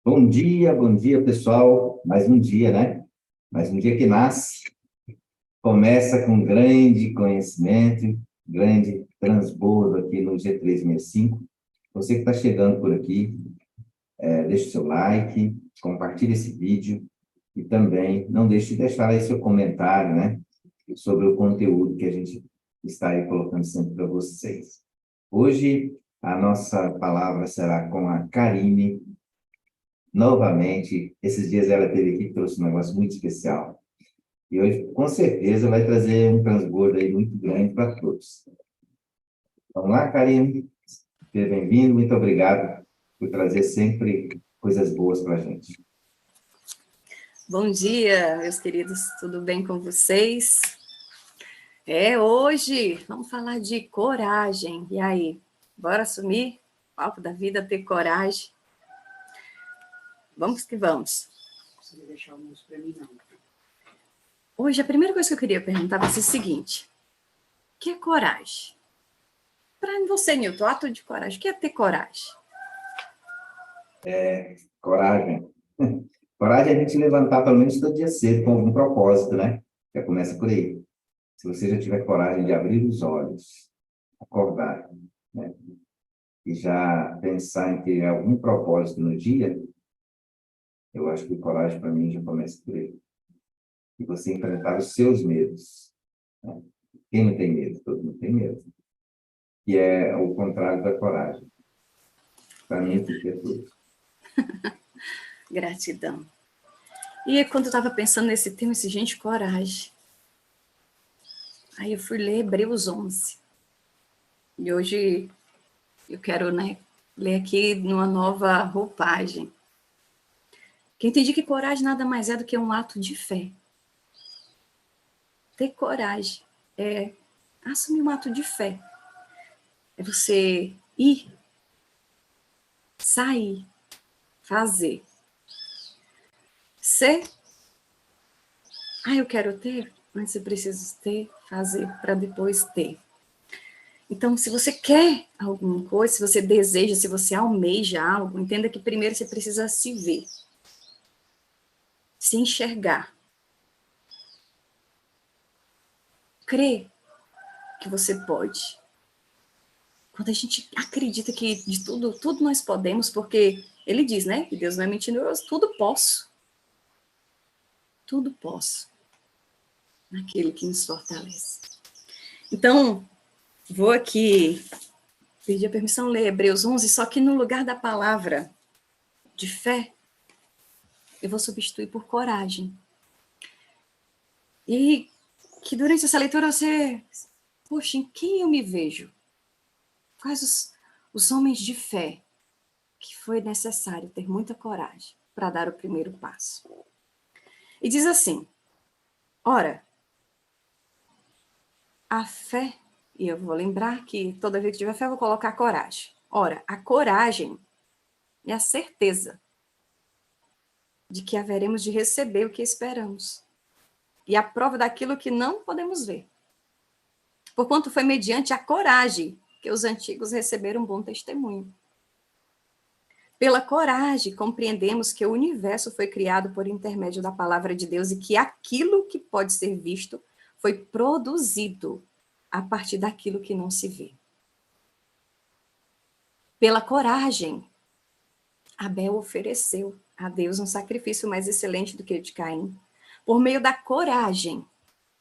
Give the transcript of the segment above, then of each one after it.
Bom dia, pessoal. Mais um dia, né? Mais um dia que nasce, começa com grande conhecimento, grande transbordo aqui no G365. Você que está chegando por aqui, deixe o seu like, compartilhe esse vídeo e também não deixe de deixar aí seu comentário, né? Sobre o conteúdo que a gente está aí colocando sempre para vocês. Hoje, a nossa palavra será com a Karine. Novamente, esses dias ela esteve aqui e trouxe um negócio muito especial. E hoje, com certeza, vai trazer um transbordo aí muito grande para todos. Vamos lá, Karine? Seja bem-vindo, muito obrigado por trazer sempre coisas boas para a gente. Bom dia, meus queridos, tudo bem com vocês? Hoje vamos falar de coragem. E aí, bora assumir o palco da vida, ter coragem? Vamos que vamos. Não deixar o moço para mim, não. Hoje, a primeira coisa que eu queria perguntar vai ser o seguinte: o que é coragem? Para você, Newton, ato de coragem, o que é ter coragem? Coragem. Coragem é a gente levantar pelo menos todo dia cedo com algum propósito, né? Já começa por aí. Se você já tiver coragem de abrir os olhos, acordar, né? E já pensar em ter algum propósito no dia, eu acho que coragem para mim já começa por aí. E você enfrentar os seus medos, né? Quem não tem medo? Todo mundo tem medo. Que é o contrário da coragem. Para mim, isso é tudo. Gratidão. E quando eu estava pensando nesse tema, gente, coragem. Aí eu fui ler Hebreus 11. E hoje eu quero, ler aqui numa nova roupagem. Que eu entendi que coragem nada mais é do que um ato de fé. Ter coragem é assumir um ato de fé. É você ir, sair, fazer. Ser. Eu quero ter, mas eu preciso ter, fazer, para depois ter. Então, se você quer alguma coisa, se você deseja, se você almeja algo, entenda que primeiro você precisa se ver. Se enxergar. Crer que você pode. Quando a gente acredita que de tudo nós podemos, porque ele diz, né, que Deus não é mentiroso, tudo posso. Tudo posso. Naquele que nos fortalece. Então, vou aqui pedir a permissão ler Hebreus 11, só que no lugar da palavra de fé, eu vou substituir por coragem. E que durante essa leitura você, poxa, em quem eu me vejo? Quais os homens de fé que foi necessário ter muita coragem para dar o primeiro passo? E diz assim: ora, a fé, e eu vou lembrar que toda vez que tiver fé eu vou colocar coragem. Ora, a coragem é a certeza de que haveremos de receber o que esperamos. E a prova daquilo que não podemos ver. Porquanto foi mediante a coragem que os antigos receberam um bom testemunho. Pela coragem, compreendemos que o universo foi criado por intermédio da palavra de Deus e que aquilo que pode ser visto foi produzido a partir daquilo que não se vê. Pela coragem, Abel ofereceu a Deus um sacrifício mais excelente do que o de Caim. Por meio da coragem,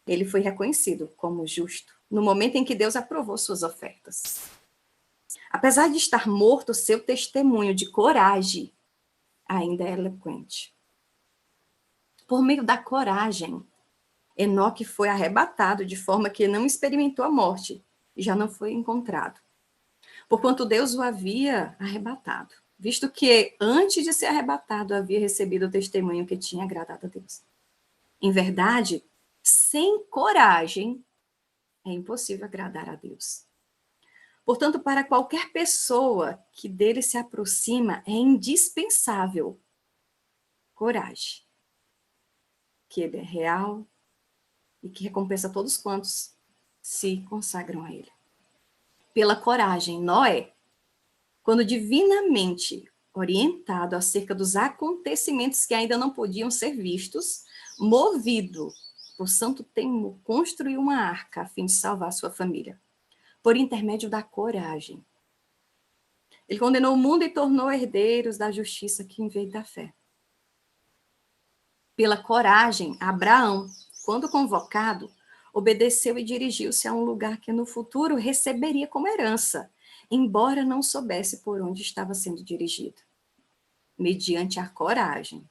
ele foi reconhecido como justo, no momento em que Deus aprovou suas ofertas. Apesar de estar morto, seu testemunho de coragem ainda é eloquente. Por meio da coragem, Enoque foi arrebatado de forma que não experimentou a morte e já não foi encontrado. Porquanto Deus o havia arrebatado, visto que antes de ser arrebatado havia recebido o testemunho que tinha agradado a Deus. Em verdade, sem coragem, é impossível agradar a Deus. Portanto, para qualquer pessoa que dele se aproxima, é indispensável coragem. Que ele é real e que recompensa todos quantos se consagram a ele. Pela coragem, Noé, quando divinamente orientado acerca dos acontecimentos que ainda não podiam ser vistos, movido por santo temor, construiu uma arca a fim de salvar sua família, por intermédio da coragem. Ele condenou o mundo e tornou herdeiros da justiça que veio da fé. Pela coragem, Abraão, quando convocado, obedeceu e dirigiu-se a um lugar que no futuro receberia como herança, embora não soubesse por onde estava sendo dirigido. Mediante a coragem,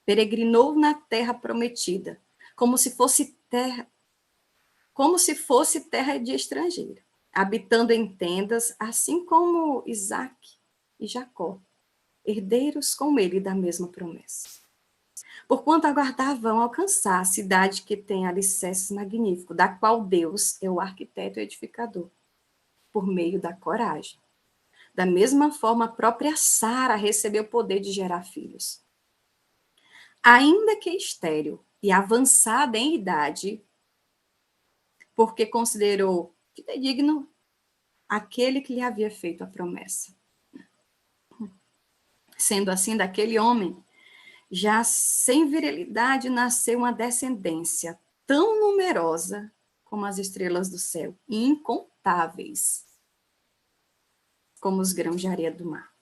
peregrinou na terra prometida, como se fosse terra de estrangeiro, habitando em tendas, assim como Isaac e Jacó, herdeiros com ele da mesma promessa. Porquanto aguardavam alcançar a cidade que tem alicerces magníficos, da qual Deus é o arquiteto e edificador, por meio da coragem. Da mesma forma, a própria Sara recebeu o poder de gerar filhos. Ainda que estéril e avançada em idade, porque considerou fidedigno aquele que lhe havia feito a promessa. Sendo assim, daquele homem, já sem virilidade, nasceu uma descendência tão numerosa como as estrelas do céu, e incontáveis como os grãos de areia do mar.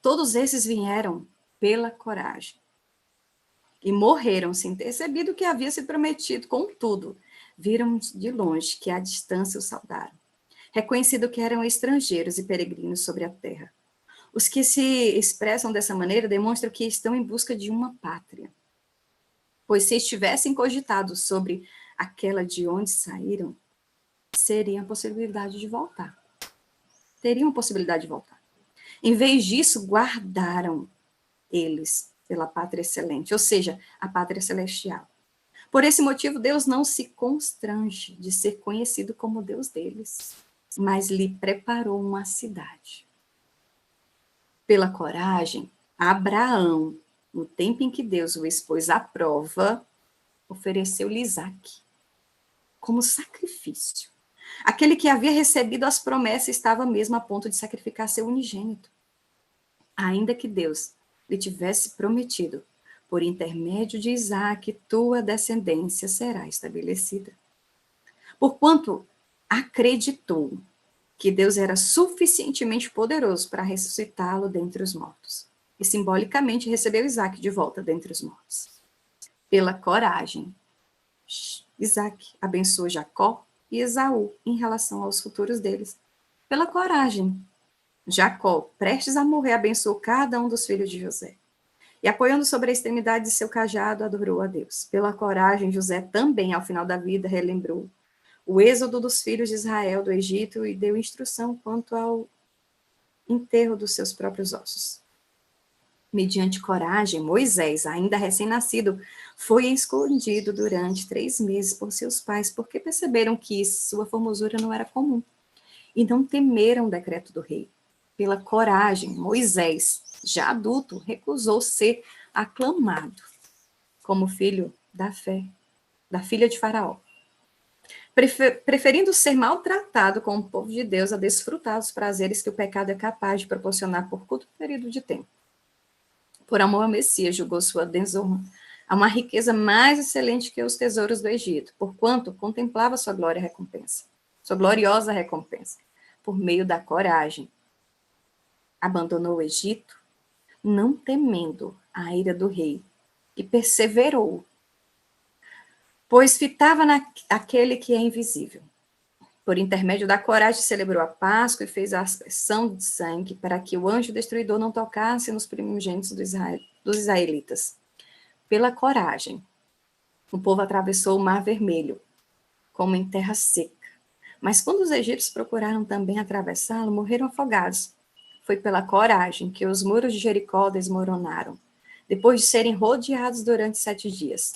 Todos esses vieram pela coragem e morreram sem ter recebido o que havia sido prometido. Contudo, viram de longe que à distância o saudaram, reconhecido que eram estrangeiros e peregrinos sobre a terra. Os que se expressam dessa maneira demonstram que estão em busca de uma pátria. Pois se estivessem cogitado sobre aquela de onde saíram, teriam a possibilidade de voltar. Em vez disso, guardaram eles pela pátria excelente, ou seja, a pátria celestial. Por esse motivo, Deus não se constrange de ser conhecido como Deus deles, mas lhe preparou uma cidade. Pela coragem, Abraão, no tempo em que Deus o expôs à prova, ofereceu-lhe Isaque como sacrifício. Aquele que havia recebido as promessas estava mesmo a ponto de sacrificar seu unigênito. Ainda que Deus lhe tivesse prometido, por intermédio de Isaque, tua descendência será estabelecida. Porquanto acreditou que Deus era suficientemente poderoso para ressuscitá-lo dentre os mortos. E simbolicamente recebeu Isaque de volta dentre os mortos. Pela coragem, Isaque abençoou Jacó e Esaú em relação aos futuros deles. Pela coragem, Jacó, prestes a morrer, abençoou cada um dos filhos de José. E apoiando sobre a extremidade de seu cajado, adorou a Deus. Pela coragem, José também, ao final da vida, relembrou o êxodo dos filhos de Israel do Egito e deu instrução quanto ao enterro dos seus próprios ossos. Mediante coragem, Moisés, ainda recém-nascido, foi escondido durante 3 meses por seus pais, porque perceberam que sua formosura não era comum, e não temeram o decreto do rei. Pela coragem, Moisés, já adulto, recusou ser aclamado como filho da fé, da filha de Faraó, preferindo ser maltratado com o povo de Deus a desfrutar dos prazeres que o pecado é capaz de proporcionar por curto período de tempo. Por amor ao Messias, julgou sua desonra a uma riqueza mais excelente que os tesouros do Egito, porquanto contemplava sua gloriosa recompensa, por meio da coragem. Abandonou o Egito, não temendo a ira do rei, e perseverou, pois fitava naquele que é invisível. Por intermédio da coragem, celebrou a Páscoa e fez a aspersão de sangue para que o anjo destruidor não tocasse nos primogênitos dos israelitas. Pela coragem, o povo atravessou o Mar Vermelho, como em terra seca. Mas quando os egípcios procuraram também atravessá-lo, morreram afogados. Foi pela coragem que os muros de Jericó desmoronaram, depois de serem rodeados durante 7 dias.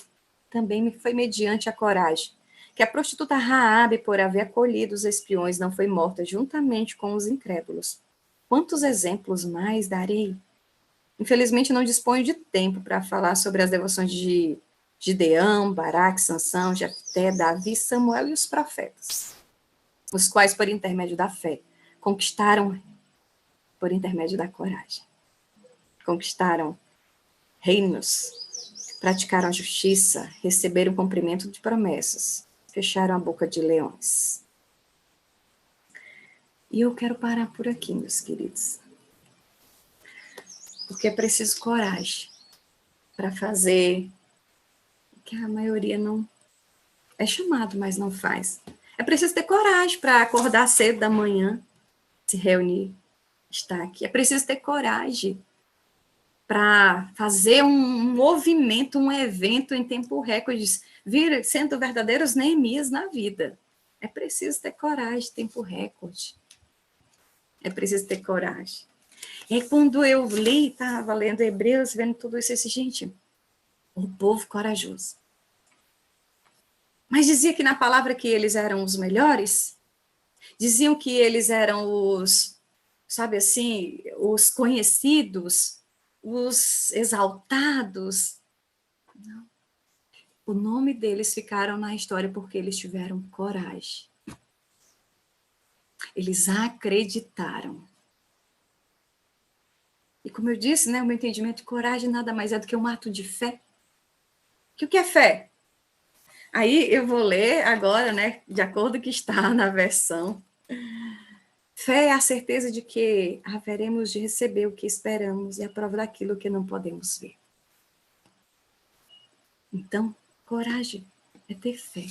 Também foi mediante a coragem que a prostituta Raabe, por haver acolhido os espiões, não foi morta juntamente com os incrédulos. Quantos exemplos mais darei? Infelizmente, não disponho de tempo para falar sobre as devoções de Gideão, Baraque, Sansão, Jefté, Davi, Samuel e os profetas, os quais, por intermédio da fé, conquistaram por intermédio da coragem. Conquistaram reinos, praticaram a justiça, receberam o cumprimento de promessas, fecharam a boca de leões. E eu quero parar por aqui, meus queridos. Porque é preciso coragem para fazer o que a maioria não é chamado, mas não faz. É preciso ter coragem para acordar cedo da manhã, se reunir, estar aqui. É preciso ter coragem para fazer um movimento, um evento em tempo recorde, vir sendo verdadeiros Neemias na vida. É preciso ter coragem, tempo recorde. É preciso ter coragem. E aí, quando eu li, estava lendo Hebreus, vendo tudo isso, eu disse, gente, um povo corajoso. Mas dizia que na palavra que eles eram os melhores, diziam que eles eram os, sabe assim, os conhecidos, os exaltados. Não. O nome deles ficaram na história porque eles tiveram coragem. Eles acreditaram. E como eu disse, né, o meu entendimento de coragem nada mais é do que um ato de fé. Que o que é fé? Aí eu vou ler agora, né, de acordo com o que está na versão. Fé é a certeza de que haveremos de receber o que esperamos e a prova daquilo que não podemos ver. Então, coragem é ter fé.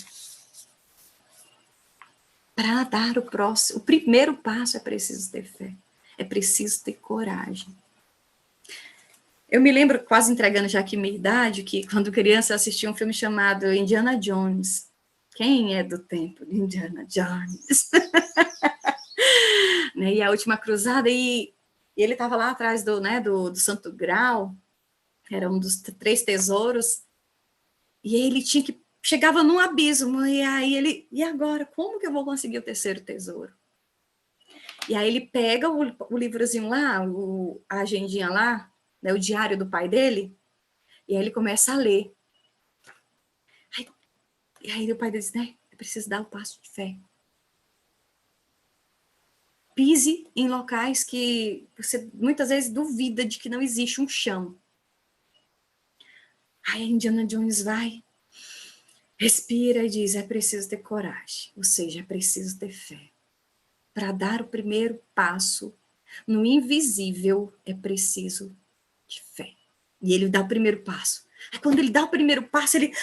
Para dar o primeiro passo é preciso ter fé. É preciso ter coragem. Eu me lembro, quase entregando já aqui minha idade, que quando criança eu assistia um filme chamado Indiana Jones. Quem é do tempo de Indiana Jones? Né? E a Última Cruzada, e ele estava lá atrás do Santo Graal, era um dos 3 tesouros, e ele tinha que, chegava num abismo, e aí ele, e agora, como que eu vou conseguir o 3º tesouro? E aí ele pega o livrozinho lá, a agendinha lá, né, o diário do pai dele, e aí ele começa a ler. E aí o pai dele diz, né, é preciso dar o passo de fé. Pise em locais que você muitas vezes duvida de que não existe um chão. Aí a Indiana Jones vai, respira e diz, é preciso ter coragem, ou seja, é preciso ter fé. Para dar o primeiro passo no invisível, é preciso de fé. E ele dá o primeiro passo. Aí quando ele dá o primeiro passo, ele,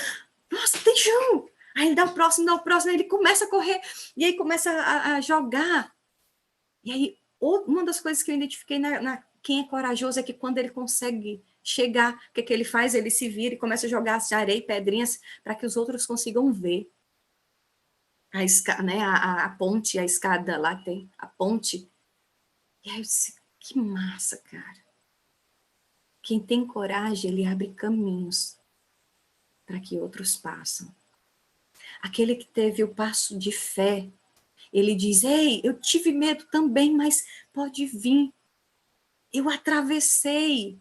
nossa, tem chão! Aí ele dá o próximo, aí ele começa a correr, e aí começa a jogar. E aí, uma das coisas que eu identifiquei quem é corajoso é que quando ele consegue chegar, o que ele faz? Ele se vira e começa a jogar areia e pedrinhas para que os outros consigam ver. Né, a ponte, a escada lá tem, a ponte. E aí eu disse, que massa, cara. Quem tem coragem, ele abre caminhos para que outros passem. Aquele que teve o passo de fé, ele diz, ei, eu tive medo também, mas pode vir. Eu atravessei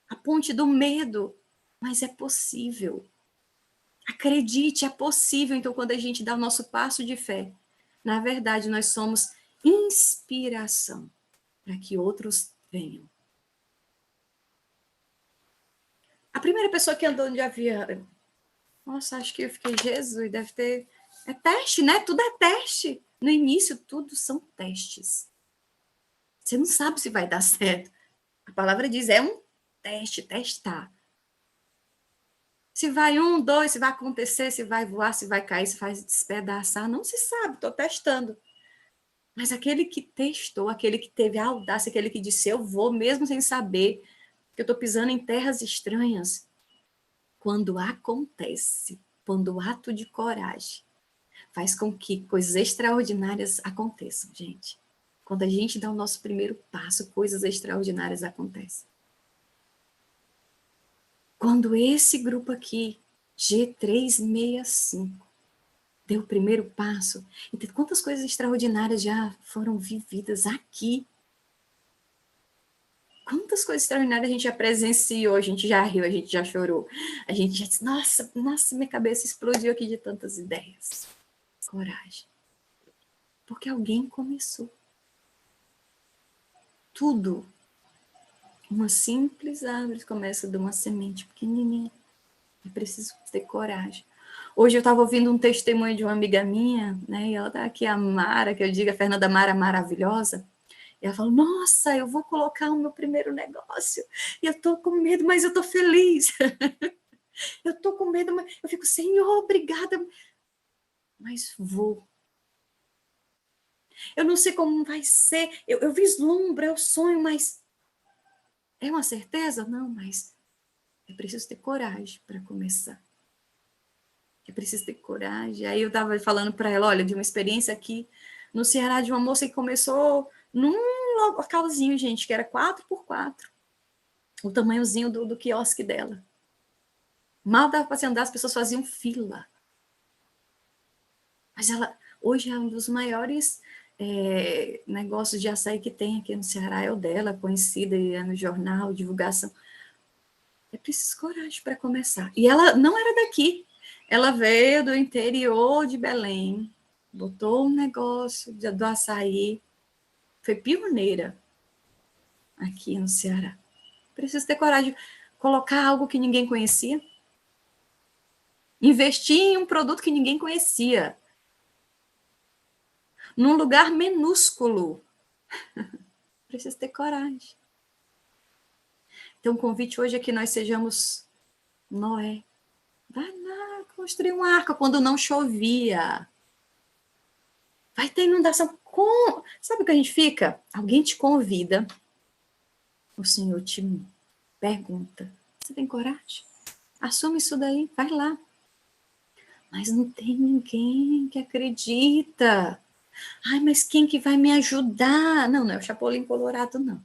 a ponte do medo, mas é possível. Acredite, é possível. Então, quando a gente dá o nosso passo de fé, na verdade, nós somos inspiração para que outros venham. A primeira pessoa que andou de avião, nossa, acho que eu fiquei, Jesus, deve ter... É teste, né? Tudo é teste. No início, tudo são testes. Você não sabe se vai dar certo. A palavra diz, é um teste, testar. Se vai 1, 2, se vai acontecer, se vai voar, se vai cair, se vai despedaçar, não se sabe, estou testando. Mas aquele que testou, aquele que teve a audácia, aquele que disse, eu vou, mesmo sem saber que eu estou pisando em terras estranhas, quando acontece, quando o ato de coragem faz com que coisas extraordinárias aconteçam, gente. Quando a gente dá o nosso primeiro passo, coisas extraordinárias acontecem. Quando esse grupo aqui, G365, deu o primeiro passo, então quantas coisas extraordinárias já foram vividas aqui? Quantas coisas extraordinárias a gente já presenciou, a gente já riu, a gente já chorou, a gente já disse, nossa, minha cabeça explodiu aqui de tantas ideias. Coragem. Porque alguém começou. Tudo. Uma simples árvore começa de uma semente pequenininha. É preciso ter coragem. Hoje eu estava ouvindo um testemunho de uma amiga minha, né? E ela está aqui, a Mara, que eu digo, a Fernanda Mara maravilhosa. E ela falou, nossa, eu vou colocar o meu primeiro negócio. E eu estou com medo, mas eu estou feliz. Eu estou com medo, mas eu fico, Senhor, obrigada. Mas vou. Eu não sei como vai ser. Eu vislumbro, eu sonho, mas é uma certeza? Não, mas é preciso ter coragem para começar. É preciso ter coragem. Aí eu estava falando para ela, olha, de uma experiência aqui no Ceará, de uma moça que começou num localzinho, gente, que era 4x4. O tamanhozinho do quiosque dela. Mal dava para se andar, as pessoas faziam fila. Mas ela, hoje, é um dos maiores negócios de açaí que tem aqui no Ceará, é o dela, conhecida, é no jornal, divulgação. É preciso coragem para começar. E ela não era daqui. Ela veio do interior de Belém, botou um negócio do açaí, foi pioneira aqui no Ceará. Preciso ter coragem de colocar algo que ninguém conhecia, investir em um produto que ninguém conhecia, num lugar minúsculo. Preciso ter coragem. Então, o convite hoje é que nós sejamos Noé. Vai lá construir uma arca quando não chovia. Vai ter inundação. Sabe o que a gente fica? Alguém te convida. O Senhor te pergunta. Você tem coragem? Assume isso daí. Vai lá. Mas não tem ninguém que acredita. Ai, mas quem que vai me ajudar? Não, não é o Chapolin Colorado, não.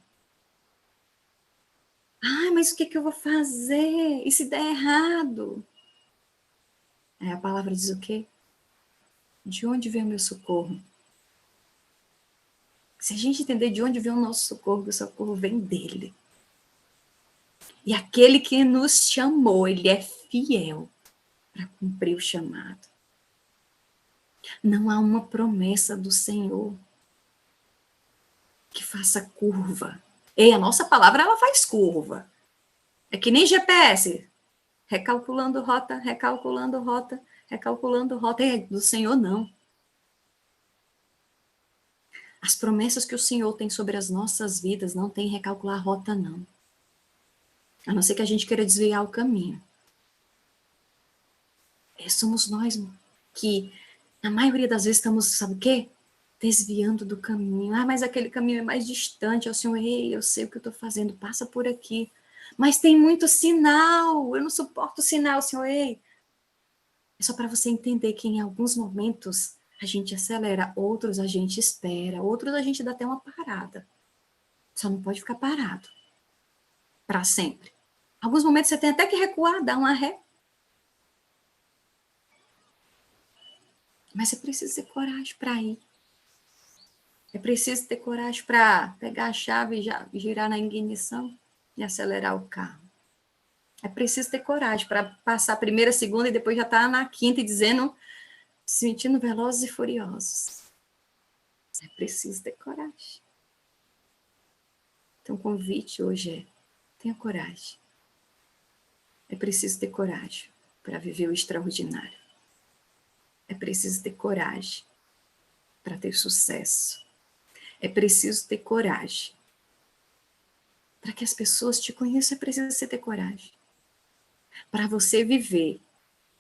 Ai, mas o que eu vou fazer? E se der errado? Aí a palavra diz o quê? De onde vem o meu socorro? Se a gente entender de onde vem o nosso socorro, o socorro vem dele. E aquele que nos chamou, ele é fiel para cumprir o chamado. Não há uma promessa do Senhor que faça curva. E a nossa palavra, ela faz curva. É que nem GPS. Recalculando rota, recalculando rota, recalculando rota. É do Senhor, não. As promessas que o Senhor tem sobre as nossas vidas não tem recalcular rota, não. A não ser que a gente queira desviar o caminho. Somos nós que, na maioria das vezes, estamos, sabe o quê? Desviando do caminho. Ah, mas aquele caminho é mais distante. Ó, Senhor, ei, eu sei o que eu estou fazendo, passa por aqui. Mas tem muito sinal, eu não suporto sinal, Senhor, ei. É só para você entender que em alguns momentos a gente acelera, outros a gente espera, outros a gente dá até uma parada. Só não pode ficar parado para sempre. Alguns momentos você tem até que recuar, dar uma ré. Mas é preciso ter coragem para ir. É preciso ter coragem para pegar a chave e girar na ignição e acelerar o carro. É preciso ter coragem para passar a primeira, segunda e depois já estar na quinta e dizendo, sentindo velozes e furiosos. É preciso ter coragem. Então, o convite hoje é, tenha coragem. É preciso ter coragem para viver o extraordinário. É preciso ter coragem para ter sucesso. É preciso ter coragem. Para que as pessoas te conheçam, é preciso você ter coragem. Para você viver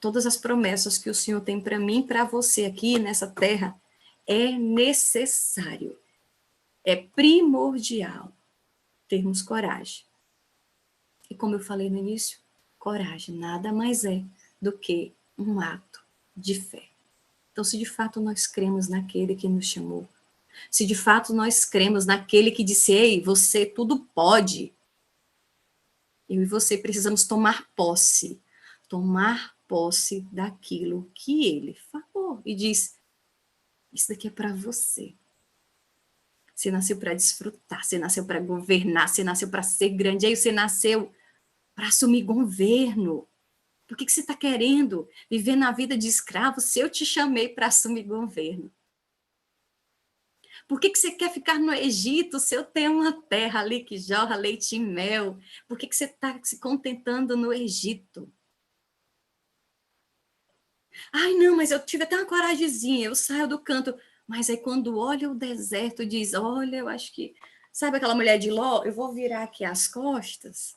todas as promessas que o Senhor tem para mim e para você aqui nessa terra, é necessário, é primordial termos coragem. E como eu falei no início, coragem nada mais é do que um ato de fé. Então, se de fato nós cremos naquele que nos chamou, se de fato nós cremos naquele que disse, ei, você tudo pode, eu e você precisamos tomar posse daquilo que ele falou. E diz, isso daqui é para você. Você nasceu para desfrutar, você nasceu para governar, você nasceu para ser grande, aí você nasceu para assumir governo. Por que você está querendo viver na vida de escravo se eu te chamei para assumir governo? Por que você quer ficar no Egito se eu tenho uma terra ali que jorra leite e mel? Por que você está se contentando no Egito? Ai, não, mas eu tive até uma coragemzinha, eu saio do canto. Mas aí quando olha o deserto, diz, olha, eu acho que... Sabe aquela mulher de Ló? Eu vou virar aqui as costas.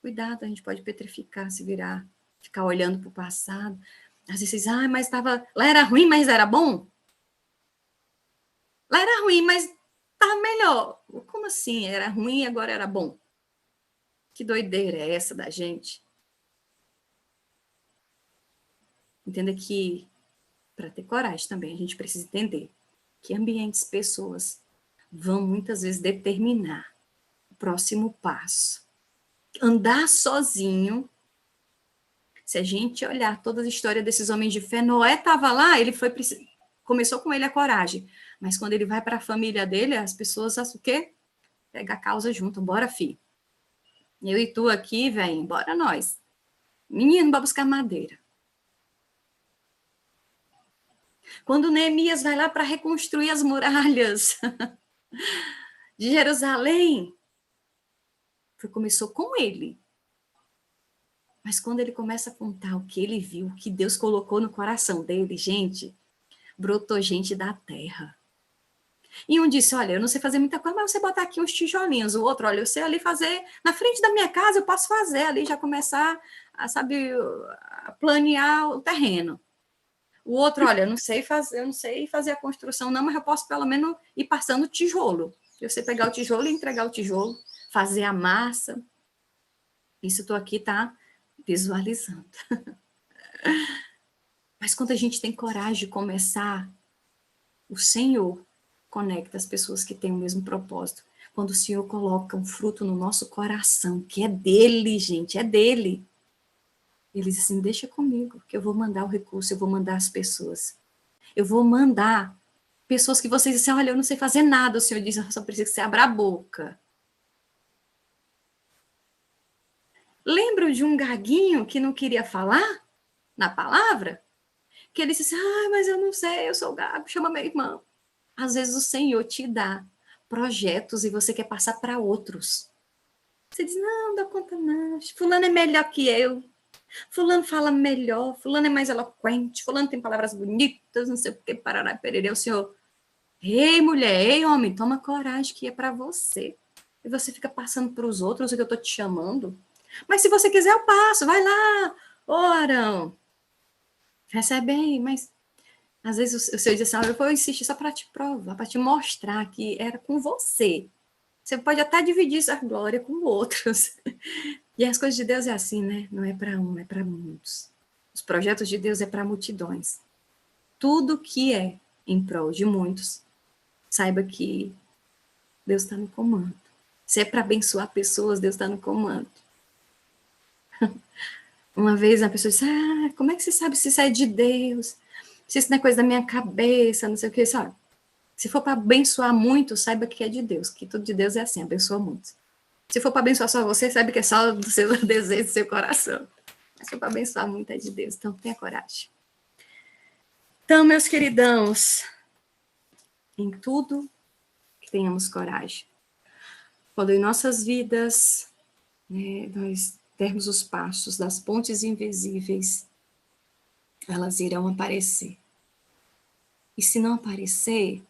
Cuidado, a gente pode petrificar, se virar, ficar olhando para o passado. Às vezes, mas estava... Lá era ruim, mas era bom? Lá era ruim, mas estava melhor. Como assim? Era ruim e agora era bom? Que doideira é essa da gente? Entenda que, para ter coragem também, a gente precisa entender que ambientes, pessoas, vão muitas vezes determinar o próximo passo. Andar sozinho, se a gente olhar toda a história desses homens de fé, Noé estava lá, ele foi... Começou com ele a coragem, mas quando ele vai para a família dele, as pessoas, o quê? Pega a causa junto, bora, filho. Eu e tu aqui, velho, bora nós. Menino, vai buscar madeira. Quando Neemias vai lá para reconstruir as muralhas de Jerusalém, começou com ele. Mas quando ele começa a contar o que ele viu, o que Deus colocou no coração dele, gente, brotou gente da terra. E um disse, olha, eu não sei fazer muita coisa, mas você botar aqui uns tijolinhos. O outro, olha, eu sei ali fazer, na frente da minha casa eu posso fazer ali, já começar a, sabe, a planear o terreno. O outro, olha, eu não sei fazer a construção não, mas eu posso pelo menos ir passando tijolo. Eu sei pegar o tijolo e entregar o tijolo, fazer a massa. Isso eu estou aqui, tá, visualizando. Mas quando a gente tem coragem de começar, o Senhor conecta as pessoas que têm o mesmo propósito. Quando o Senhor coloca um fruto no nosso coração, que é dele, gente, é dele. Ele diz assim, deixa comigo, que eu vou mandar o recurso, eu vou mandar as pessoas. Eu vou mandar pessoas que vocês dizem, olha, eu não sei fazer nada. O Senhor diz, eu só preciso que você abra a boca. Lembro de um gaguinho que não queria falar na palavra? Que ele disse, mas eu não sei, eu sou gago, chama meu irmão. Às vezes o Senhor te dá projetos e você quer passar para outros. Você diz, não dá conta não, fulano é melhor que eu. Fulano fala melhor, fulano é mais eloquente, fulano tem palavras bonitas, não sei o que, parará, pererê. O Senhor, ei mulher, ei homem, toma coragem que é para você. E você fica passando para os outros o que eu estou te chamando. Mas se você quiser eu passo, vai lá, ô Arão. Recebe aí, mas às vezes o Senhor diz assim, eu vou insistir só para te provar, para te mostrar que era com você. Você pode até dividir essa glória com outros. E as coisas de Deus é assim, né? Não é para um, é para muitos. Os projetos de Deus é para multidões. Tudo que é em prol de muitos, saiba que Deus está no comando. Se é para abençoar pessoas, Deus está no comando. Uma vez a pessoa disse, como é que você sabe se isso é de Deus? Se isso não é coisa da minha cabeça, não sei o que, sabe? Se for para abençoar muito, saiba que é de Deus, que tudo de Deus é assim, abençoa muito. Se for para abençoar só você, sabe que é só do seu desejo, do seu coração. Mas se for para abençoar muito, é de Deus. Então, tenha coragem. Então, meus queridãos, em tudo que tenhamos coragem. Quando em nossas vidas, né, nós dermos os passos das pontes invisíveis, elas irão aparecer. E se não aparecer,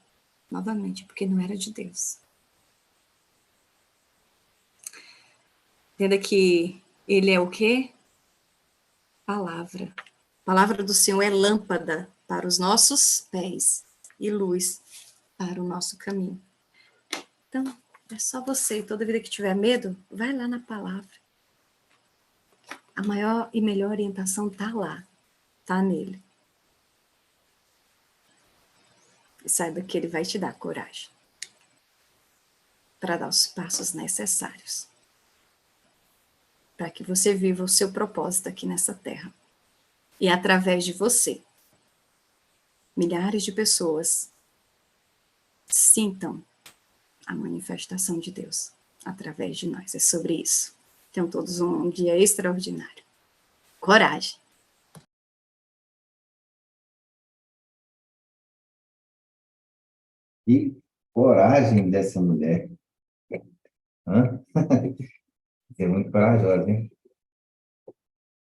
novamente, porque não era de Deus. Entenda que ele é o quê? Palavra. A palavra do Senhor é lâmpada para os nossos pés e luz para o nosso caminho. Então, é só você, toda vida que tiver medo, vai lá na palavra. A maior e melhor orientação está lá, está nele. E saiba que ele vai te dar coragem para dar os passos necessários para que você viva o seu propósito aqui nessa terra. E através de você, milhares de pessoas sintam a manifestação de Deus através de nós. É sobre isso. Tenham todos um dia extraordinário. Coragem. Que coragem dessa mulher. Hã? É muito corajosa, hein?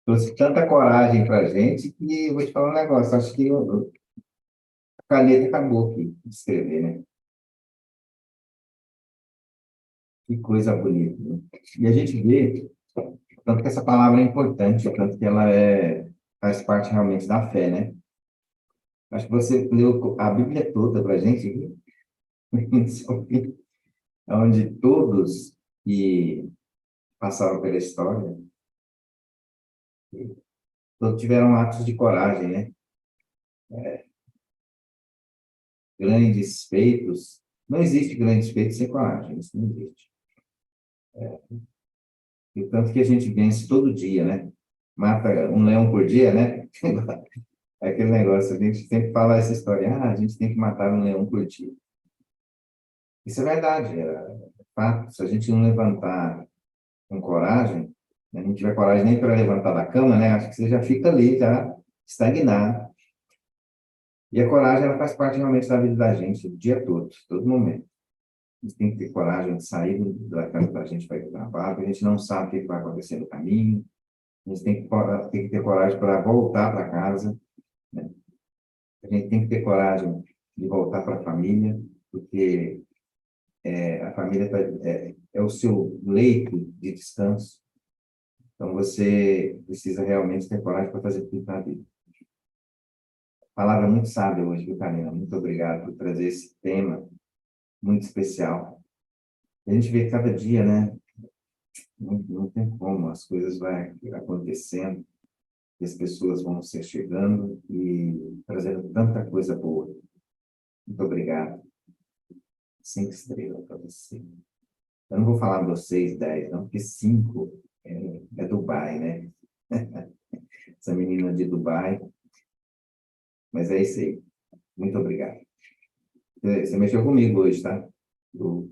Trouxe tanta coragem para a gente que eu vou te falar um negócio. Acho que a caneta acabou aqui de escrever, né? Que coisa bonita, né? E a gente vê tanto que essa palavra é importante, tanto que ela faz parte realmente da fé, né? Acho que você leu a Bíblia toda para a gente aqui, onde todos que passaram pela história, todos tiveram atos de coragem, né? Grandes feitos. Não existe grandes feitos sem coragem, isso não existe. E tanto que a gente vence todo dia, né? Mata um leão por dia, né? É aquele negócio, a gente sempre fala essa história, a gente tem que matar um leão por dia. Isso é verdade, é fato. Se a gente não levantar com coragem, né, não tiver coragem nem para levantar da cama, né? Acho que você já fica ali, já estagnado. E a coragem, ela faz parte realmente da vida da gente, o dia todo momento. A gente tem que ter coragem de sair da casa da gente para ir para o trabalho, a gente não sabe o que vai acontecer no caminho, a gente tem que ter coragem para voltar para casa, né? A gente tem que ter coragem de voltar para a família, porque a família é o seu leito de descanso. Então, você precisa realmente ter coragem para fazer tudo na vida. Palavra muito sábia hoje, viu, Karina? Muito obrigado por trazer esse tema muito especial. A gente vê cada dia, né? Não tem como, as coisas vão acontecendo, e as pessoas vão se chegando e trazendo tanta coisa boa. Muito obrigado. 5 estrelas para você. Eu não vou falar vocês 10, não, porque 5 é Dubai, né? Essa menina de Dubai. Mas é isso aí. Muito obrigado. Você mexeu comigo hoje, tá? Eu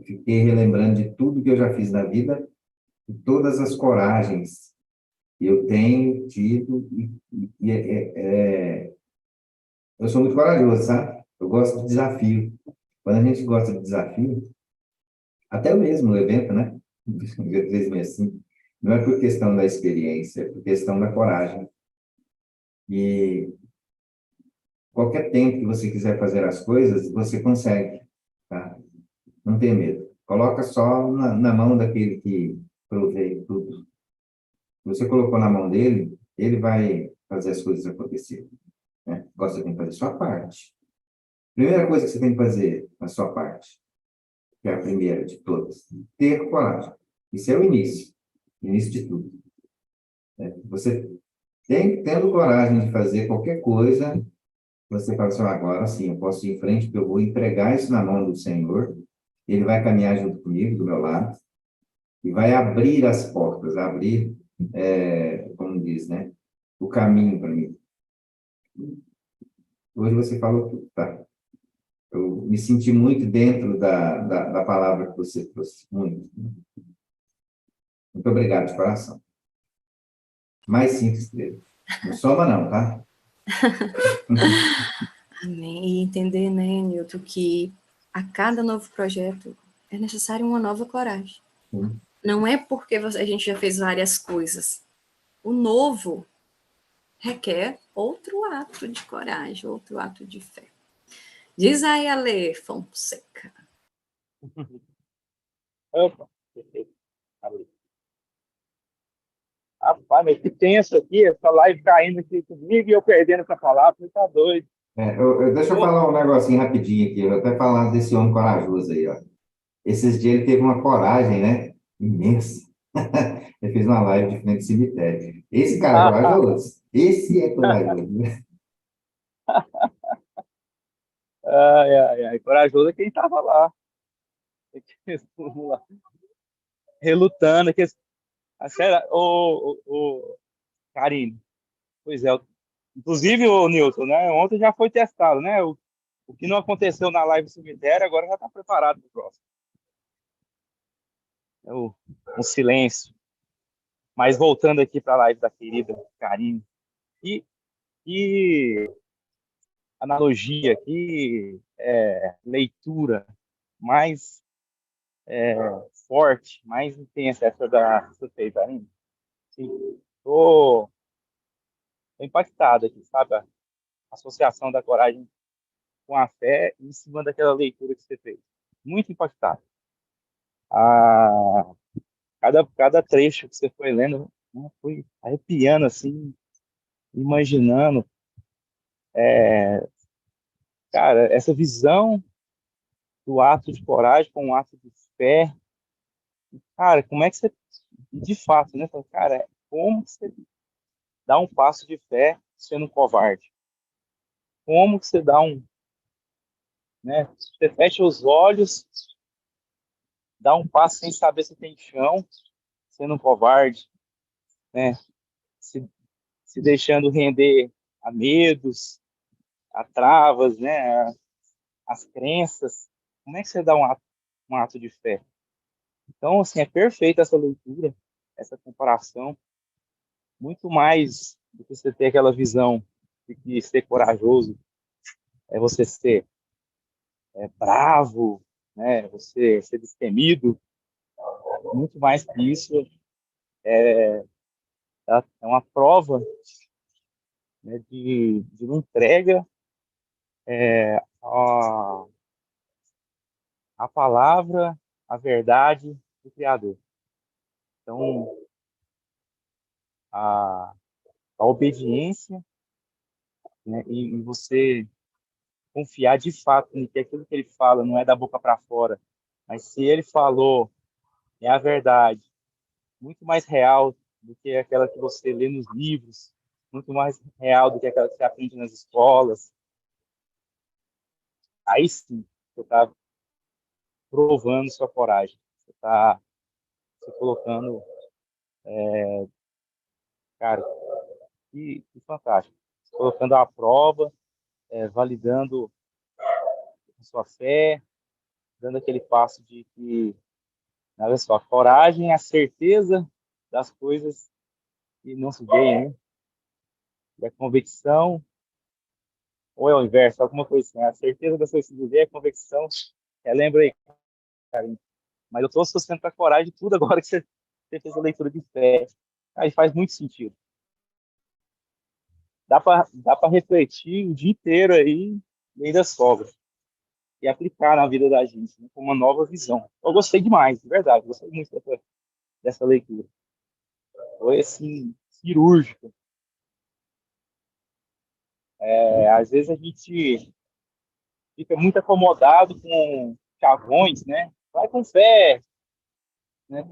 fiquei relembrando de tudo que eu já fiz na vida, de todas as coragens que eu tenho tido. Eu sou muito corajoso, sabe? Eu gosto de desafio. Quando a gente gosta de desafio, até o mesmo evento, né? Dia 365, não é por questão da experiência, é por questão da coragem. E qualquer tempo que você quiser fazer as coisas, você consegue, tá? Não tem medo. Coloca só na mão daquele que provei tudo. Se você colocou na mão dele, ele vai fazer as coisas acontecerem, né? Agora você tem que fazer a sua parte. Primeira coisa que você tem que fazer, a sua parte, que é a primeira de todas, ter coragem. Isso é o início de tudo, né? Você tendo coragem de fazer qualquer coisa, você fala assim, agora sim, eu posso ir em frente, porque eu vou entregar isso na mão do Senhor, ele vai caminhar junto comigo, do meu lado, e vai abrir as portas, abrir, como diz, né, o caminho para mim. Hoje você falou tudo, tá? Eu me senti muito dentro da palavra que você trouxe, muito. Muito obrigado de coração. Mais 5 estrelas. Não soma não, tá? Amém. E entender, né, Nilton, que a cada novo projeto é necessário uma nova coragem. Sim. Não é porque a gente já fez várias coisas. O novo requer outro ato de coragem, outro ato de fé. Diz aí, Ale Fonseca. Opa, perfeito. Abri. Rapaz, mas que tenso aqui, essa live caindo aqui comigo e eu perdendo essa palavra, você tá doido. Deixa eu Pô, falar um negocinho rapidinho aqui. Eu vou até falar desse homem corajoso aí, ó. Esses dias ele teve uma coragem, né? Imensa. Ele fez uma live de frente ao cemitério. Esse cara é corajoso. Esse é corajoso, né? ai, ai, ai, corajoso é quem tava lá. Vamos lá. Relutando. A sério, Karine, pois é. Inclusive, o Nilson, né? Ontem já foi testado, né? O que não aconteceu na live do cemitério, agora já está preparado para o próximo. É um silêncio. Mas voltando aqui para a live da querida Karine. E analogia, que leitura mais forte, mais intensa essa da que você fez, ainda. Sim, tô impactado aqui, sabe? A associação da coragem com a fé em cima daquela leitura que você fez. Muito impactado. Ah, cada trecho que você foi lendo, né, foi arrepiando, assim, imaginando, cara, essa visão do ato de coragem com um ato de fé. Cara, como é que você, de fato, né? Cara, como que você dá um passo de fé sendo covarde? Como que você dá né? Você fecha os olhos, dá um passo sem saber se tem chão, sendo covarde, né? Se, se deixando render a medos, a travas, né? As crenças. Como é que você dá um ato de fé? Então, assim, é perfeita essa leitura, essa comparação, muito mais do que você ter aquela visão de que ser corajoso é você ser bravo, né? Você ser destemido. Muito mais que isso, é uma prova, né, de uma entrega à, à palavra, à verdade do Criador. Então, a, a obediência, né, e você confiar de fato em que aquilo que ele fala não é da boca para fora, mas se ele falou, é a verdade, muito mais real do que aquela que você lê nos livros, muito mais real do que aquela que você aprende nas escolas. Aí sim, você está provando sua coragem. Você está se colocando, cara, que fantástico. Se colocando à prova, validando a sua fé, dando aquele passo de que, olha só, a coragem é a certeza das coisas que não se veem, né? E a convicção, ou é o inverso, alguma coisa assim, a certeza das coisas que se vê, a convicção, lembra aí, cara, mas eu estou associando com a coragem tudo agora que você fez a leitura de fé. Aí faz muito sentido. Dá para refletir o dia inteiro aí e ainda sobra. E aplicar na vida da gente, né, com uma nova visão. Eu gostei demais, de verdade. Gostei muito dessa leitura. Foi, assim, cirúrgico. Às vezes a gente fica muito acomodado com chavões, né? Vai com fé, né?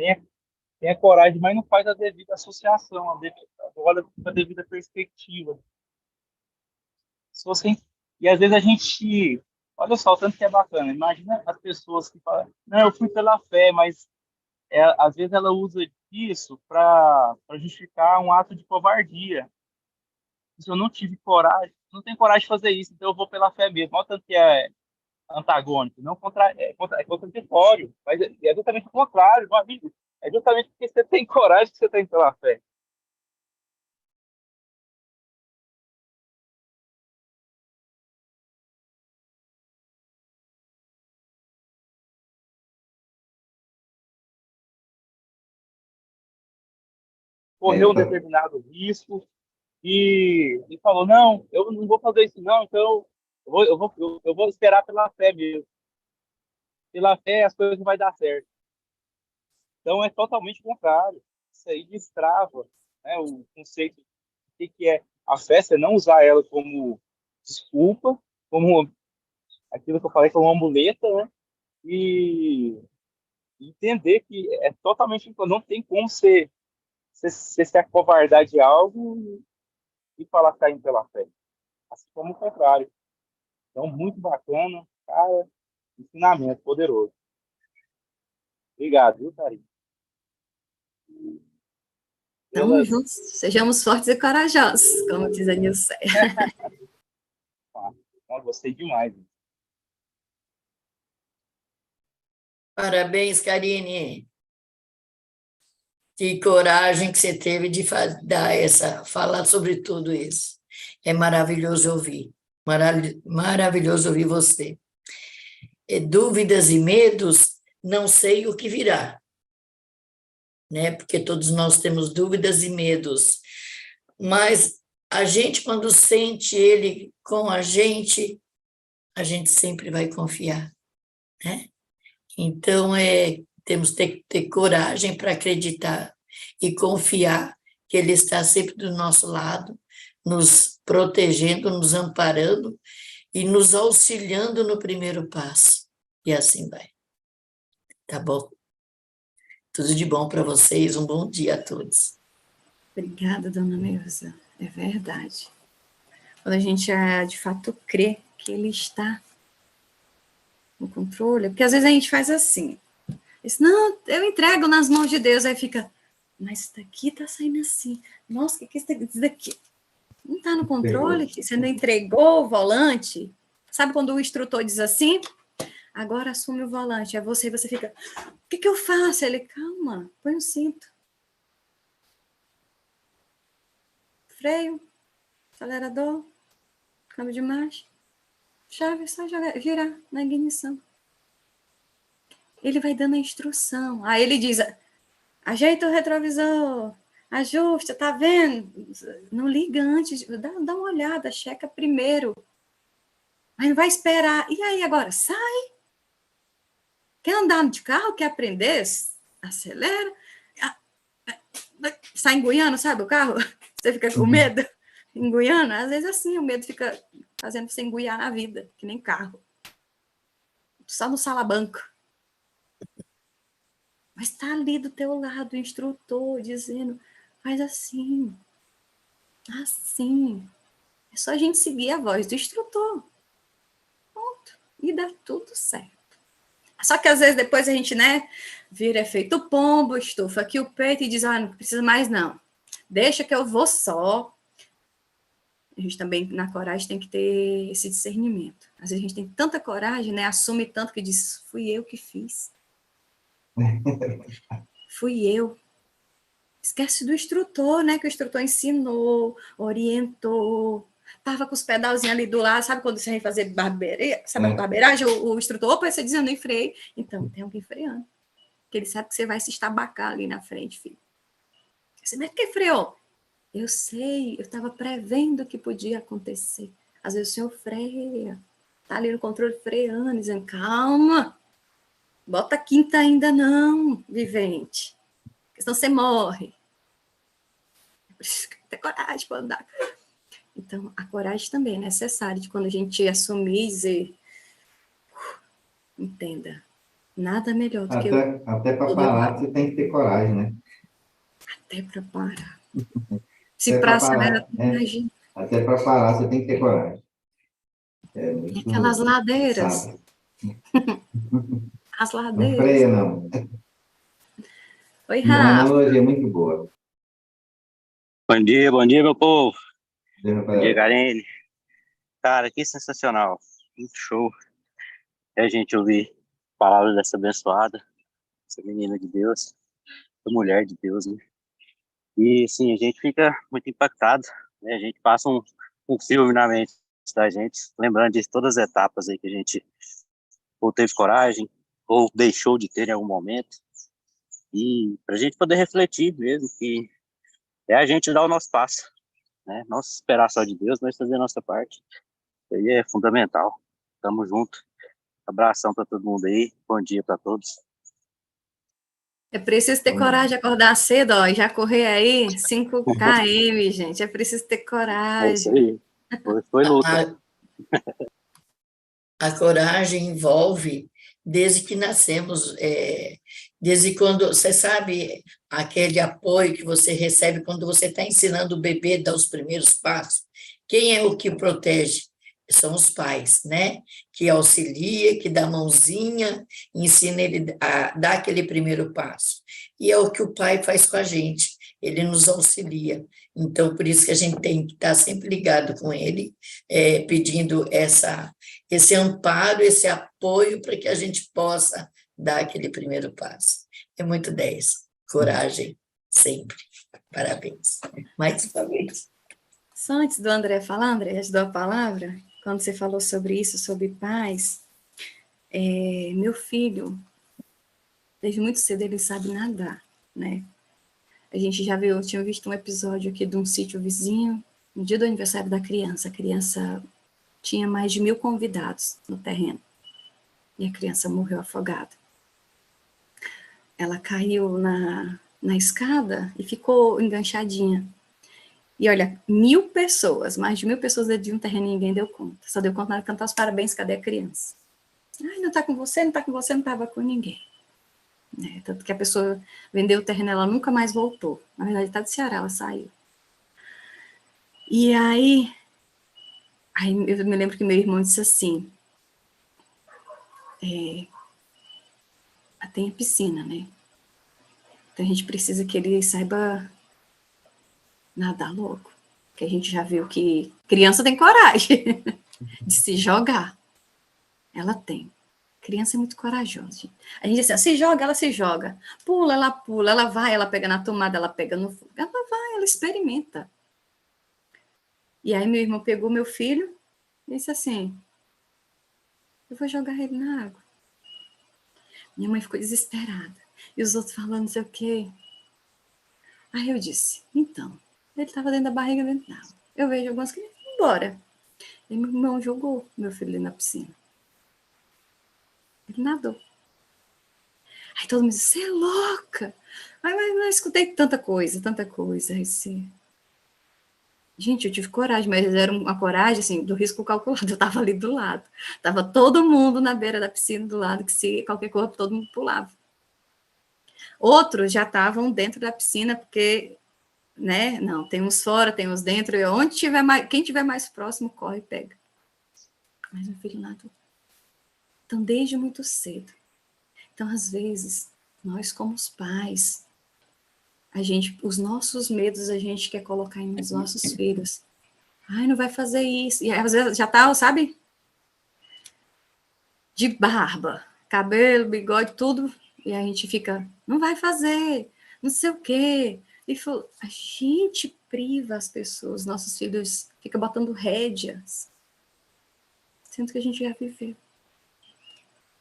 Tenha coragem, mas não faz a devida associação, olha com a devida perspectiva. Se você, e às vezes a gente, olha só, o tanto que é bacana. Imagina as pessoas que falam, não, eu fui pela fé, mas às vezes ela usa isso para justificar um ato de covardia. Se eu não tive coragem, não tenho coragem de fazer isso, então eu vou pela fé mesmo. Olha o tanto que é antagônico, não é contraditório, mas é justamente o contrário, meu amigo. É justamente porque você tem coragem que você tem pela fé. É, Correu um determinado risco e falou, não, eu não vou fazer isso não, então eu vou esperar pela fé mesmo. Pela fé as coisas vai dar certo. Então é totalmente contrário. Isso aí destrava, né, o conceito do que é a fé, você não usar ela como desculpa, como aquilo que eu falei, como uma muleta, né? E entender que é totalmente, não tem como você se acovardar de algo e falar que está indo pela fé. Assim como o contrário. Então, muito bacana, cara, ensinamento poderoso. Obrigado, viu, Karine? Tamo Pelas... juntos, sejamos fortes e corajosos, como diz a Nilce. Gostei demais. Parabéns, Karine. Que coragem que você teve de falar sobre tudo isso. É maravilhoso ouvir. Maravilhoso ouvir você. Dúvidas e medos, não sei o que virá, né? Porque todos nós temos dúvidas e medos. Mas a gente, quando sente ele com a gente sempre vai confiar, né? Então, temos que ter coragem para acreditar e confiar que ele está sempre do nosso lado, nos protegendo, nos amparando e nos auxiliando no primeiro passo. E assim vai. Tá bom? Tudo de bom para vocês, um bom dia a todos. Obrigada, dona Neuza. É verdade. Quando a gente, de fato, crê que ele está no controle, porque às vezes a gente faz assim, diz, não, eu entrego nas mãos de Deus, aí fica, mas isso daqui tá saindo assim, nossa, o que é isso daqui? Não tá no controle? Você não entregou o volante? Sabe quando o instrutor diz assim, agora assume o volante, é você, e você fica, o que eu faço? Ele, calma, põe o cinto. Freio, acelerador, câmbio de marcha, chave, é só girar na ignição. Ele vai dando a instrução. Aí ele diz, ajeita o retrovisor, ajusta, tá vendo? Não liga antes, dá uma olhada, checa primeiro. Mas não vai esperar. E aí agora, sai. Quer andar de carro, quer aprender? Acelera. Sai enguiando, sabe o carro? Você fica com medo, enguiando. Às vezes assim, o medo fica fazendo você enguiar na vida, que nem carro. Só no salabanco. Mas está ali do teu lado o instrutor dizendo, faz assim, assim. É só a gente seguir a voz do instrutor. Ponto. E dá tudo certo. Só que às vezes depois a gente, né, vira efeito pombo, estufa aqui o peito e diz, não precisa mais não. Deixa que eu vou só. A gente também, na coragem, tem que ter esse discernimento. Às vezes a gente tem tanta coragem, né, assume tanto que diz, fui eu que fiz. Fui eu. Esquece do instrutor, né? Que o instrutor ensinou, orientou. Tava com os pedalzinhos ali do lado, sabe quando você vem fazer barbearia? Sabe a barbeiragem? O instrutor, opa, você dizendo, eu freio. Então, tem alguém freando. Porque ele sabe que você vai se estabacar ali na frente, filho. Você, mas por que freou? Eu sei, eu estava prevendo que podia acontecer. Às vezes o senhor freia. Tá ali no controle freando, dizendo, calma. Bota a quinta ainda não, vivente. Porque senão você morre. Ter coragem para andar. Então, a coragem também é necessária de quando a gente assumir e dizer, entenda, nada melhor do que eu. Até para parar, você tem que ter coragem, né? Até para parar. Se para acelerar, imagina. Até para parar, você tem que ter coragem. É muito Aquelas ladeiras. sábio. As Não ladeiras. freia, não. Oi, Uma Rafa. analogia muito boa. Bom dia, meu povo. Bom dia, Bom dia, Karine. Cara, que sensacional. Muito show. É a gente ouvir palavras dessa abençoada, essa menina de Deus, essa mulher de Deus, né? E, assim, a gente fica muito impactado, né? A gente passa um filme na mente da gente, lembrando de todas as etapas aí que a gente ou teve coragem, ou deixou de ter em algum momento. E para a gente poder refletir mesmo, que é a gente dar o nosso passo, né? Não esperar só de Deus, mas fazer a nossa parte. Isso aí é fundamental. Tamo junto. Abração para todo mundo aí. Bom dia para todos. É preciso ter coragem de acordar cedo, ó, e já correr aí 5 km, gente. É preciso ter É isso coragem. aí. Foi luta. A coragem envolve desde que nascemos, desde quando, você sabe, aquele apoio que você recebe quando você está ensinando o bebê a dar os primeiros passos. Quem é o que protege? São os pais, né? Que auxilia, que dá a mãozinha, ensina ele a dar aquele primeiro passo. E é o que o pai faz com a gente, ele nos auxilia. Então, por isso que a gente tem que estar sempre ligado com ele, pedindo esse amparo, esse apoio para que a gente possa dar aquele primeiro passo. É muito 10. Coragem, sempre. Parabéns. Mais uma vez. Só antes do André falar, André, já te dou a palavra. quando você falou sobre isso, sobre paz, meu filho, desde muito cedo ele sabe nadar, né? A gente já viu, tinha visto um episódio aqui de um sítio vizinho, no dia do aniversário da criança. A criança tinha mais de 1.000 convidados no terreno. E a criança morreu afogada. Ela caiu na escada e ficou enganchadinha. E olha, 1.000 pessoas, mais de 1.000 pessoas dentro de um terreno e ninguém deu conta. Só deu conta na hora de cantar os parabéns, cadê a criança? Ai, não tá com você, não tá com você, não tava com ninguém. Tanto que a pessoa vendeu o terreno, ela nunca mais voltou. Na verdade, tá do Ceará, ela saiu. E aí eu me lembro que meu irmão disse assim, tem a piscina, né? Então a gente precisa que ele saiba nadar logo. Que a gente já viu que criança tem coragem de se jogar. Ela tem. Criança é muito corajosa. A gente diz assim, se joga, ela se joga. Pula, ela vai, ela pega na tomada, ela pega no fogo. Ela vai, ela experimenta. E aí meu irmão pegou meu filho e disse assim, eu vou jogar ele na água. Minha mãe ficou desesperada. E os outros falando não sei o quê. Aí eu disse, então, ele estava dentro da barriga dentro d'água. Eu vejo algumas crianças, embora. E meu irmão jogou meu filho ali na piscina. Ele nadou. Aí todo mundo disse, você é louca. Mas eu escutei tanta coisa. Aí disse, gente, eu tive coragem, mas era uma coragem, assim, do risco calculado. Eu estava ali do lado. Estava todo mundo na beira da piscina do lado, que se qualquer coisa, todo mundo pulava. Outros já estavam dentro da piscina, porque, né, não, tem uns fora, tem uns dentro, e onde tiver mais, quem tiver mais próximo, corre e pega. Mas meu filho nadou. Então, desde muito cedo. Então, às vezes, nós como os pais, os nossos medos a gente quer colocar nos nossos filhos. Ai, não vai fazer isso. E às vezes já tá, sabe? De barba, cabelo, bigode, tudo. E a gente fica, não vai fazer, não sei o quê. E falou, a gente priva as pessoas, nossos filhos fica botando rédeas, sendo que a gente já viveu.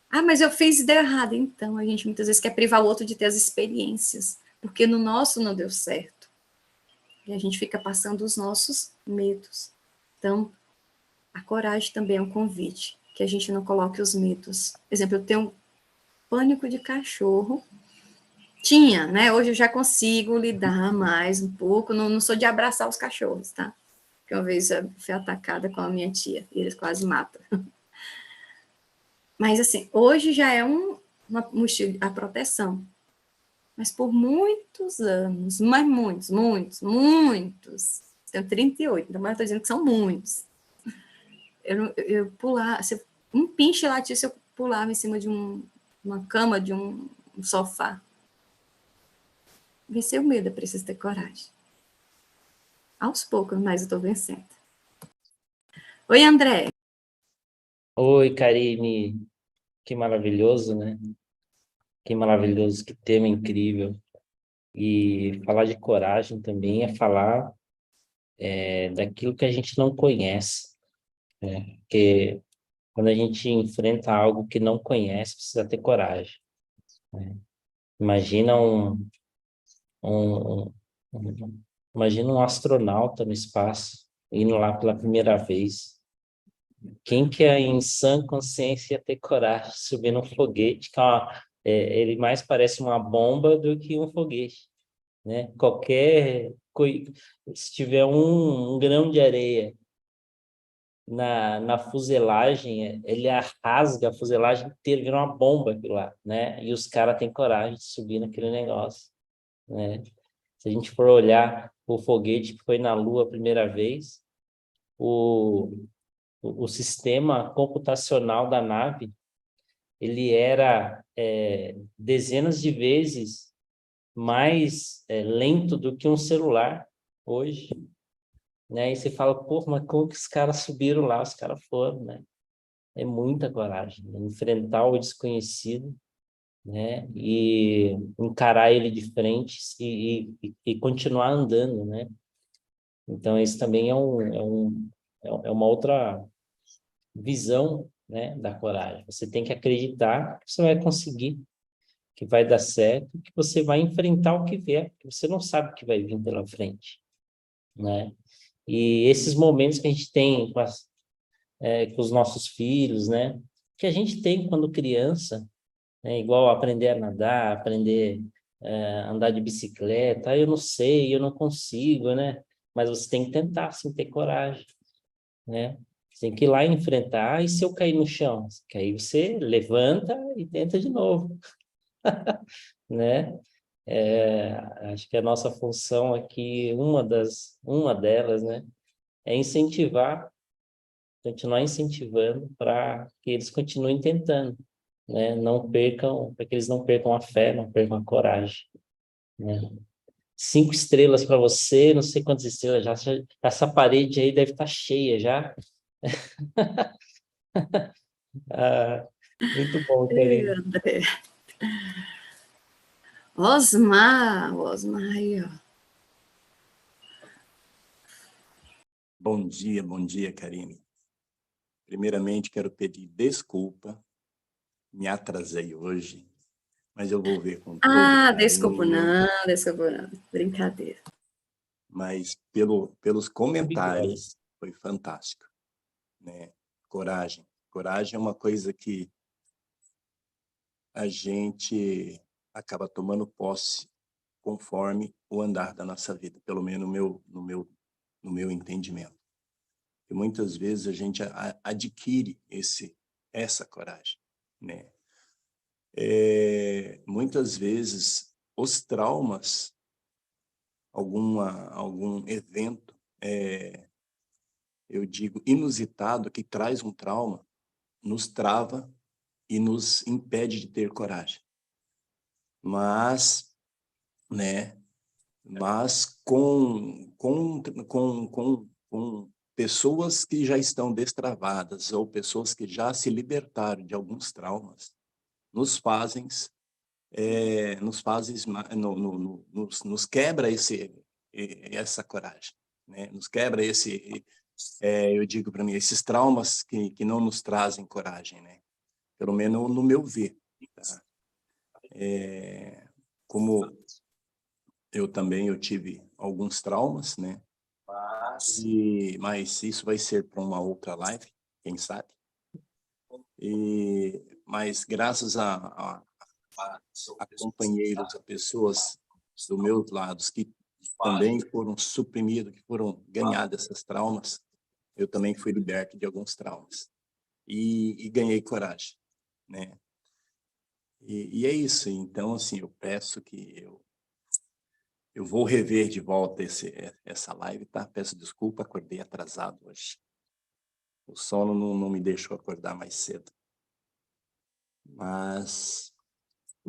Ah, mas eu fiz e deu errado. Então, a gente muitas vezes quer privar o outro de ter as experiências, porque no nosso não deu certo. E a gente fica passando os nossos medos. Então, a coragem também é um convite, que a gente não coloque os medos. Por exemplo, eu tenho pânico de cachorro. Tinha, né? Hoje eu já consigo lidar mais um pouco. Não sou de abraçar os cachorros, tá? Porque uma vez eu fui atacada com a minha tia, e eles quase matam. Mas, assim, hoje já é um estilo, a proteção. Mas por muitos anos, mas muitos, tenho 38, então eu estou dizendo que são muitos. Eu pulava, um pinche latisse, eu pulava em cima de uma cama, de um sofá. Vencer o medo, é preciso ter coragem. Aos poucos, mas eu estou vencendo. Oi, André. Oi, Karine. Que maravilhoso, né? Que maravilhoso, que tema incrível. E falar de coragem também é falar daquilo que a gente não conhece, né? Porque quando a gente enfrenta algo que não conhece, precisa ter coragem, né? Imagina um, imagina um astronauta no espaço, indo lá pela primeira vez. Quem que é em sã consciência ter coragem de subir num foguete, ele mais parece uma bomba do que um foguete, né? Se tiver um grão de areia na fuselagem, ele rasga a fuselagem inteira, vira uma bomba aquilo lá, né? E os caras têm coragem de subir naquele negócio, né? Se a gente for olhar o foguete que foi na Lua a primeira vez, o sistema computacional da nave, ele era dezenas de vezes mais lento do que um celular hoje, né? E você fala, pô, mas como que os caras subiram lá? Os caras foram, né? É muita coragem, né? Enfrentar o desconhecido, né? E encarar ele de frente e continuar andando, né? Então, isso também é uma outra visão, né, da coragem. Você tem que acreditar que você vai conseguir, que vai dar certo, que você vai enfrentar o que vier, porque você não sabe o que vai vir pela frente, né? E esses momentos que a gente tem com os nossos filhos, né? Que a gente tem quando criança, né? Igual aprender a nadar, aprender a andar de bicicleta. Eu não sei, eu não consigo, né? Mas você tem que tentar, sim, ter coragem, né? Você tem que ir lá e enfrentar. E se eu cair no chão? Que aí você levanta e tenta de novo, né? Acho que a nossa função aqui, uma delas, né? É incentivar, continuar incentivando para que eles continuem tentando, né? Não percam, para que eles não percam a fé, não percam a coragem, né? 5 estrelas para você, não sei quantas estrelas já, essa parede aí deve estar cheia já. Ah, muito bom, Ei, Karine. André. Osmar aí, ó. Bom dia, Karine. Primeiramente, quero pedir desculpa, me atrasei hoje, mas eu vou ver com todo Desculpa carinho, não. Brincadeira. mas pelos Bigode. comentários, foi fantástico, né? Coragem. Coragem é uma coisa que a gente acaba tomando posse conforme o andar da nossa vida, pelo menos no meu entendimento. E muitas vezes a gente adquire essa coragem, né? Muitas vezes os traumas, algum evento, eu digo inusitado, que traz um trauma, nos trava e nos impede de ter coragem. Mas, né? Mas com pessoas que já estão destravadas ou pessoas que já se libertaram de alguns traumas, nos fazem nos quebra essa coragem, né? Nos quebra eu digo para mim, esses traumas que não nos trazem coragem, né? Pelo menos no meu ver, tá? Como eu tive alguns traumas, né? Mas isso vai ser para uma outra live, quem sabe? Mas graças a companheiros, a pessoas do meus lados que também foram suprimidos, que foram ganhados esses traumas, eu também fui liberto de alguns traumas e ganhei coragem, né? E é isso. Então, assim, eu peço que eu vou rever de volta essa live, tá? Peço desculpa, acordei atrasado hoje. O sono não me deixou acordar mais cedo. Mas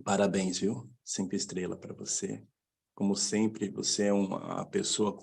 parabéns, viu? 5 estrelas para você. Como sempre, você é uma pessoa